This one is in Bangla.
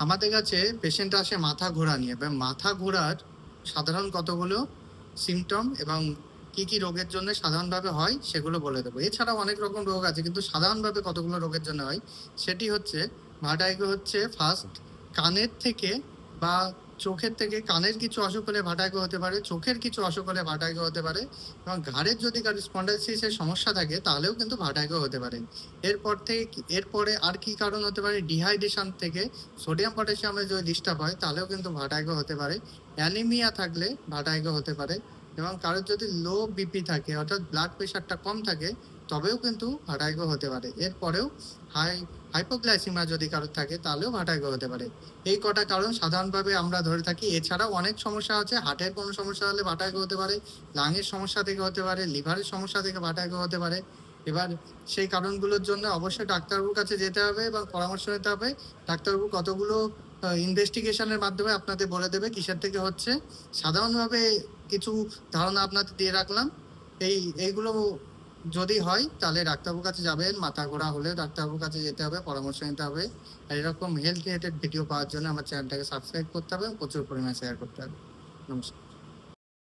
আমাদের কাছে পেশেন্ট আসে মাথা ঘোরা নিয়ে, এবং মাথা ঘোরার সাধারণ কতগুলো সিমটম এবং কি কি রোগের জন্য সাধারণভাবে হয় সেগুলো বলে দেবো। এছাড়াও অনেক রকম রোগ আছে, কিন্তু সাধারণভাবে কতগুলো রোগের জন্য হয় সেটি হচ্ছে, ভার্টিগো হচ্ছে ফার্স্ট কানের থেকে বা চোখের থেকে। কানের কিছু অসুখ হলে ভার্টিগো হতে পারে, চোখের কিছু অসুখ হলে ভার্টিগো হতে পারে, এবং ঘাড়ের যদি কারো স্পন্ডাইলিসিসের সমস্যা থাকে তাহলেও কিন্তু ভার্টিগো হতে পারে। এরপরে আর কি কারণ হতে পারে, ডিহাইড্রেশন থেকে সোডিয়াম পটাশিয়ামের যদি ডিস্টার্ব হয় তাহলেও কিন্তু ভার্টিগো হতে পারে। অ্যানিমিয়া থাকলে ভার্টিগো হতে পারে, এবং কারোর যদি লো বিপি থাকে অর্থাৎ ব্লাড প্রেশারটা কম থাকে তবেও কিন্তু ভার্টিগো হতে পারে। এরপরেও হাইপোগ্লাইসিমিয়া যদি কারোর থাকে তাহলেও ভার্টিগো হতে পারে। এই কটা কারণ সাধারণভাবে আমরা ধরে থাকি। এছাড়াও অনেক সমস্যা আছে, হার্টের কোনো সমস্যা হলে ভার্টিগো হতে পারে, লাংয়ের সমস্যা থেকে হতে পারে, লিভারের সমস্যা থেকে ভার্টিগো হতে পারে। এবার সেই কারণগুলোর জন্য অবশ্যই ডাক্তারবাবুর কাছে যেতে হবে এবং পরামর্শ নিতে হবে। ডাক্তারবাবু কতগুলো ইনভেস্টিগেশনের মাধ্যমে আপনাদের বলে দেবে কিসের থেকে হচ্ছে। সাধারণভাবে কিছু ধারণা আপনাদের দিয়ে রাখলাম। এইগুলো যদি হয় তাহলে ডাক্তারবাবুর কাছে যাবেন। মাথা ঘোরা হলে ডাক্তারবাবুর কাছে যেতে হবে, পরামর্শ নিতে হবে। আর এরকম হেলথ রিলেটেড ভিডিও পাওয়ার জন্য আমার চ্যানেলটাকে সাবস্ক্রাইব করতে হবে, প্রচুর পরিমাণে শেয়ার করতে হবে। নমস্কার।